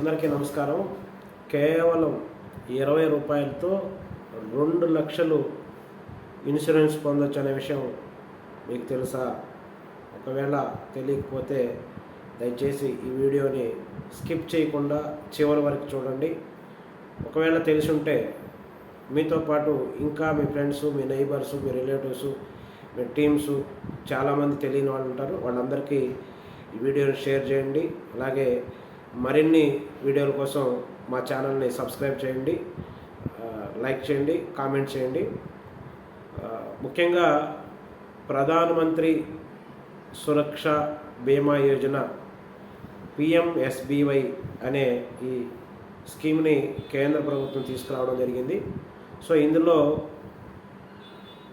అందరికీ నమస్కారం. కేవలం 20 రూపాయలతో 2 లక్షలు ఇన్సూరెన్స్ పొందొచ్చు అనే విషయం మీకు తెలుసా? ఒకవేళ తెలియకపోతే దయచేసి ఈ వీడియోని స్కిప్ చేయకుండా చివరి వరకు చూడండి. ఒకవేళ తెలిసి ఉంటే మీతో పాటు ఇంకా మీ ఫ్రెండ్స్, మీ నైబర్స్, మీ రిలేటివ్స్, మీ టీమ్స్ చాలామంది తెలియని వాళ్ళు ఉంటారు. వాళ్ళందరికీ ఈ వీడియోని షేర్ చేయండి. అలాగే మరిన్ని వీడియోల కోసం మా ఛానల్ని సబ్స్క్రైబ్ చేయండి, లైక్ చేయండి, కామెంట్ చేయండి. ముఖ్యంగా ప్రధానమంత్రి సురక్ష బీమా యోజన PMSBY అనే ఈ స్కీమ్ని కేంద్ర ప్రభుత్వం తీసుకురావడం జరిగింది. సో ఇందులో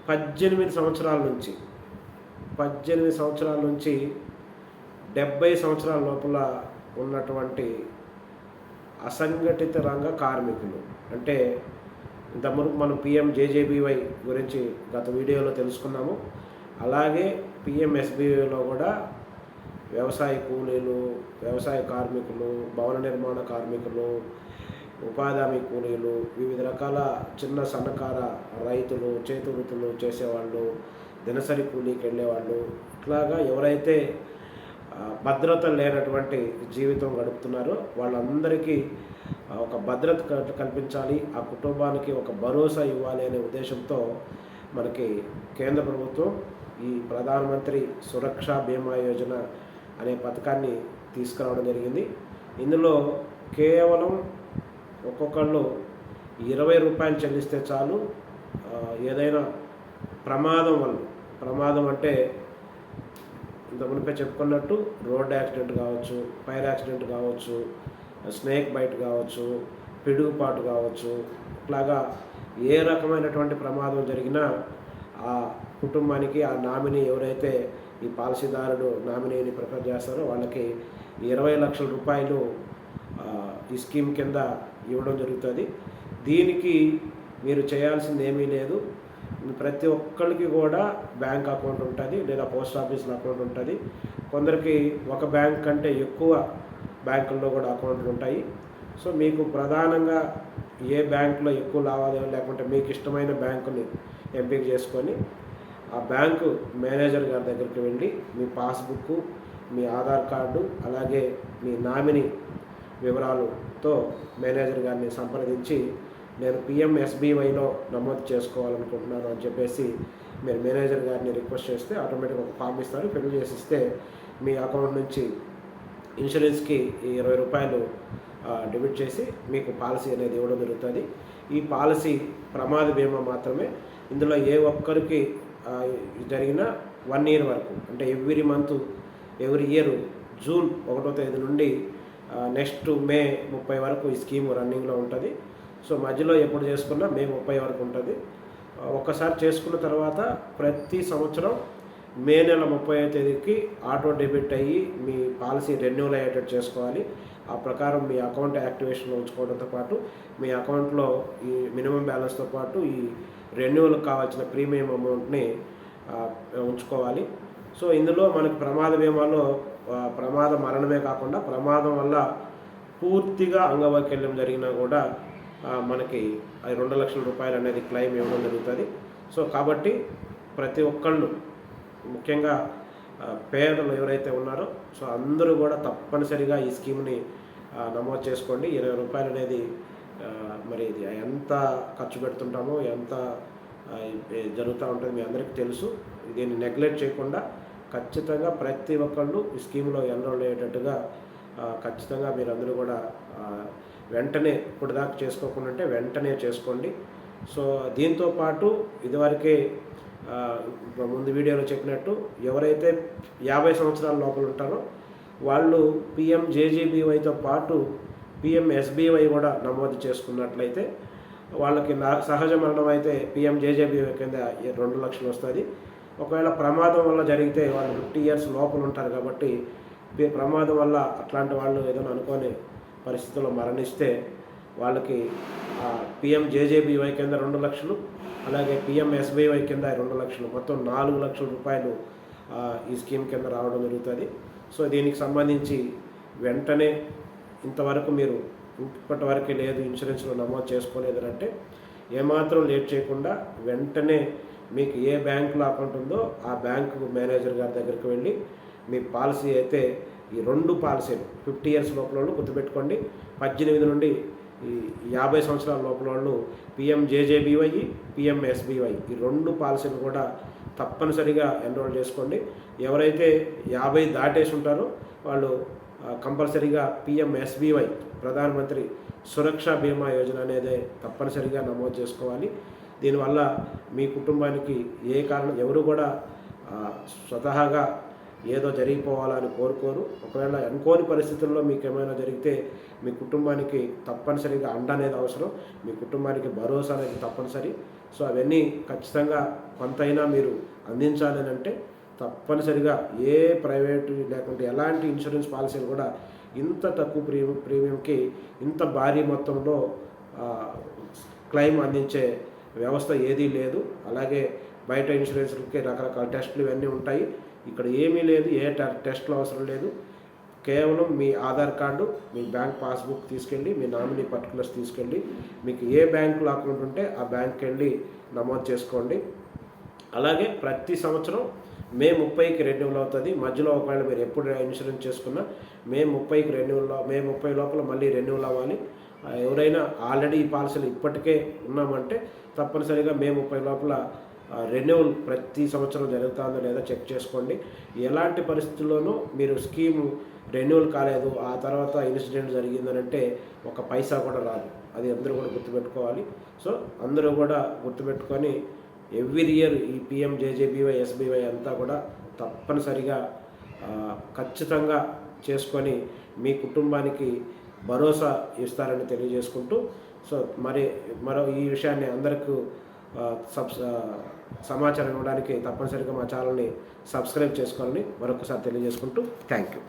18 సంవత్సరాల నుంచి 70 సంవత్సరాల లోపల ఉన్నటువంటి అసంఘటిత రంగ కార్మికులు, అంటే ఇంతకుముందు మనం PMJJBY గురించి గత వీడియోలో తెలుసుకున్నాము. అలాగే PMSBYలో కూడా వ్యవసాయ కూలీలు, వ్యవసాయ కార్మికులు, భవన నిర్మాణ కార్మికులు, ఉపాధి హామీ కూలీలు, వివిధ రకాల చిన్న సన్నకార రైతులు, చేతి వృత్తులు చేసేవాళ్ళు, దినసరి కూలీకి వెళ్ళేవాళ్ళు, ఇట్లాగా ఎవరైతే భద్రత లేనటువంటి జీవితం గడుపుతున్నారో వాళ్ళందరికీ ఒక భద్రత కల్పించాలి, ఆ కుటుంబానికి ఒక భరోసా ఇవ్వాలి అనే ఉద్దేశంతో మనకి కేంద్ర ప్రభుత్వం ఈ ప్రధానమంత్రి సురక్ష బీమా యోజన అనే పథకాన్ని తీసుకురావడం జరిగింది. ఇందులో కేవలం ఒక్కొక్కళ్ళు 20 రూపాయలు చెల్లిస్తే చాలు. ఏదైనా ప్రమాదం అంటే ఇంత మునిపే చెప్పుకున్నట్టు రోడ్ యాక్సిడెంట్ కావచ్చు, ఫైర్ యాక్సిడెంట్ కావచ్చు, స్నేక్ బైట్ కావచ్చు, పిడుగుపాటు కావచ్చు, ఇట్లాగా ఏ రకమైనటువంటి ప్రమాదం జరిగినా ఆ కుటుంబానికి, ఆ నామినీ ఎవరైతే ఈ పాలసీదారుడు నామినీని ప్రిఫర్ చేస్తారో వాళ్ళకి 20 లక్షల రూపాయలు ఈ స్కీమ్ కింద ఇవ్వడం జరుగుతుంది. దీనికి మీరు చేయాల్సింది ఏమీ లేదు. ప్రతి ఒక్కరికి కూడా బ్యాంక్ అకౌంట్ ఉంటుంది, లేదా పోస్ట్ ఆఫీస్లో అకౌంట్ ఉంటుంది. కొందరికి ఒక బ్యాంక్ కంటే ఎక్కువ బ్యాంకుల్లో కూడా అకౌంట్లు ఉంటాయి. సో మీకు ప్రధానంగా ఏ బ్యాంకులో ఎక్కువ లావాదేవీలు లేకుంటే మీకు ఇష్టమైన బ్యాంకుని ఎంపిక చేసుకొని ఆ బ్యాంకు మేనేజర్ గారి దగ్గరికి వెళ్ళి మీ పాస్బుక్, మీ ఆధార్ కార్డు, అలాగే మీ నామినీ వివరాలతో మేనేజర్ గారిని సంప్రదించి నేను PMSBYలో నమోదు చేసుకోవాలనుకుంటున్నాను అని చెప్పేసి మీరు మేనేజర్ గారిని రిక్వెస్ట్ చేస్తే ఆటోమేటిక్గా ఒక ఫామ్ ఇస్తారు. ఫిల్ చేసి ఇస్తే మీ అకౌంట్ నుంచి ఇన్సూరెన్స్కి 20 రూపాయలు డెబిట్ చేసి మీకు పాలసీ అనేది ఇవ్వడం జరుగుతుంది. ఈ పాలసీ ప్రమాద బీమా మాత్రమే. ఇందులో ఏ ఒక్కరికి జరిగిన 1 ఇయర్ వరకు, అంటే ఎవ్రీ ఇయర్ జూన్ 1వ తేదీ నుండి నెక్స్ట్ మే 30 వరకు ఈ స్కీమ్ రన్నింగ్లో ఉంటుంది. సో మధ్యలో ఎప్పుడు చేసుకున్నా మే 30 వరకు ఉంటుంది. ఒక్కసారి చేసుకున్న తర్వాత ప్రతి సంవత్సరం మే నెల 30వ తేదీకి ఆటో డెబిట్ అయ్యి మీ పాలసీ రెన్యూవల్ అయ్యేటట్టు చేసుకోవాలి. ఆ ప్రకారం మీ అకౌంట్ యాక్టివేషన్లో ఉంచుకోవడంతో పాటు మీ అకౌంట్లో ఈ మినిమం బ్యాలెన్స్తో పాటు ఈ రెన్యూవల్కి కావాల్సిన ప్రీమియం అమౌంట్ని ఉంచుకోవాలి. సో ఇందులో మనకి ప్రమాద బీమాలో ప్రమాద మరణమే కాకుండా ప్రమాదం వల్ల పూర్తిగా అంగవైకల్యం జరిగినా కూడా మనకి 2 లక్షల రూపాయలు అనేది క్లెయిమ్ ఇవ్వడం జరుగుతుంది. సో కాబట్టి ప్రతి ఒక్కళ్ళు, ముఖ్యంగా పేదలు ఎవరైతే ఉన్నారో సో అందరూ కూడా తప్పనిసరిగా ఈ స్కీమ్ని నమోదు చేసుకోండి. 20 రూపాయలు అనేది మరి ఇది ఎంత ఖర్చు పెడుతుంటామో, ఎంత జరుగుతూ ఉంటుంది మీ అందరికీ తెలుసు. దీన్ని నెగ్లెక్ట్ చేయకుండా ఖచ్చితంగా ప్రతి ఒక్కళ్ళు ఈ స్కీమ్లో ఎన్రోల్ అయ్యేటట్టుగా ఖచ్చితంగా మీరందరూ కూడా వెంటనే, ఇప్పుడు దాకా చేసుకోకుండా వెంటనే చేసుకోండి. సో దీంతోపాటు ఇదివరకే ముందు వీడియోలో చెప్పినట్టు ఎవరైతే 50 సంవత్సరాల లోపల ఉంటారో వాళ్ళు PMJJBYతో పాటు PMSBY కూడా నమోదు చేసుకున్నట్లయితే వాళ్ళకి సహజ మరణం అయితే PMJJBY కింద 2 లక్షలు వస్తుంది. ఒకవేళ ప్రమాదం వల్ల జరిగితే వాళ్ళు 50 ఇయర్స్ లోపల ఉంటారు కాబట్టి ప్రమాదం వల్ల అట్లాంటి వాళ్ళు ఏదైనా అనుకోని పరిస్థితుల్లో మరణిస్తే వాళ్ళకి PMJJBY కింద 2 లక్షలు, అలాగే PMSBY కింద 2 లక్షలు, మొత్తం 4 లక్షల రూపాయలు ఈ స్కీమ్ కింద రావడం జరుగుతుంది. సో దీనికి సంబంధించి వెంటనే ఇంతవరకు మీరు ఇప్పటివరకు లేదు ఇన్సూరెన్స్లో నమోదు చేసుకోలేదు అంటే ఏమాత్రం లేట్ చేయకుండా వెంటనే మీకు ఏ బ్యాంకులో అకౌంట్ ఉందో ఆ బ్యాంకు మేనేజర్ గారి దగ్గరికి వెళ్ళి మీ పాలసీ అయితే ఈ 2 పాలసీలు 50 ఇయర్స్ లోపల వాళ్ళు గుర్తుపెట్టుకోండి, 18 నుండి ఈ 50 సంవత్సరాల లోపల వాళ్ళు PMJJBY, PMSBY ఈ 2 పాలసీలు కూడా తప్పనిసరిగా ఎన్రోల్ చేసుకోండి. ఎవరైతే 50 దాటేసి ఉంటారో వాళ్ళు కంపల్సరీగా PMSBY ప్రధానమంత్రి సురక్షా బీమా యోజన అనేది తప్పనిసరిగా నమోదు చేసుకోవాలి. దీనివల్ల మీ కుటుంబానికి ఏ కారణం ఎవరు కూడా స్వతహాగా ఏదో జరిగిపోవాలని కోరుకోరు. ఒకవేళ అనుకోని పరిస్థితుల్లో మీకు ఏమైనా జరిగితే మీ కుటుంబానికి తప్పనిసరిగా అండ అనేది అవసరం, మీ కుటుంబానికి భరోసా అనేది తప్పనిసరి. సో అవన్నీ ఖచ్చితంగా కొంతైనా మీరు అందించాలి అంటే తప్పనిసరిగా ఏ ప్రైవేటు లేకుంటే ఎలాంటి ఇన్సూరెన్స్ పాలసీలు కూడా ఇంత తక్కువ ప్రీమియంకి ఇంత భారీ మొత్తంలో క్లెయిమ్ అందించే వ్యవస్థ ఏదీ లేదు. అలాగే బయట ఇన్సూరెన్స్లకి రకరకాల టెస్టులు ఇవన్నీ ఉంటాయి, ఇక్కడ ఏమీ లేదు, ఏ టెస్టులు అవసరం లేదు. కేవలం మీ ఆధార్ కార్డు, మీ బ్యాంక్ పాస్బుక్ తీసుకెళ్ళి, మీ నామినీ పర్టికులర్స్ తీసుకెళ్ళి, మీకు ఏ బ్యాంకులో అకౌంట్ ఉంటే ఆ బ్యాంక్కి వెళ్ళి నమోదు చేసుకోండి. అలాగే ప్రతి సంవత్సరం మే 30కి రెన్యువల్ అవుతుంది. మధ్యలో ఒకవేళ మీరు ఎప్పుడు ఇన్సూరెన్స్ చేసుకున్నా మే 30 లోపల మళ్ళీ రెన్యువల్ అవ్వాలి. ఎవరైనా ఆల్రెడీ ఈ పాలసీలు ఇప్పటికే ఉన్నామంటే తప్పనిసరిగా మే 30 లోపల రెన్యువల్ ప్రతి సంవత్సరం జరుగుతుందో లేదా చెక్ చేసుకోండి. ఎలాంటి పరిస్థితుల్లోనూ మీరు స్కీము రెన్యువల్ కాలేదు, ఆ తర్వాత ఇన్సిడెంట్ జరిగిందని అంటే ఒక పైసా కూడా రాదు. అది అందరూ కూడా గుర్తుపెట్టుకోవాలి. సో అందరూ కూడా గుర్తుపెట్టుకొని ఎవ్రీ ఇయర్ ఈ PMJJBY, SBY అంతా కూడా తప్పనిసరిగా ఖచ్చితంగా చేసుకొని మీ కుటుంబానికి భరోసా ఇస్తారని తెలియజేసుకుంటూ, సో మరో ఈ విషయాన్ని అందరికీ సమాచారం ఇవ్వడానికి తప్పనిసరిగా మా ఛానల్ని సబ్స్క్రైబ్ చేసుకోవాలని మరొకసారి తెలియజేసుకుంటూ థ్యాంక్ యూ.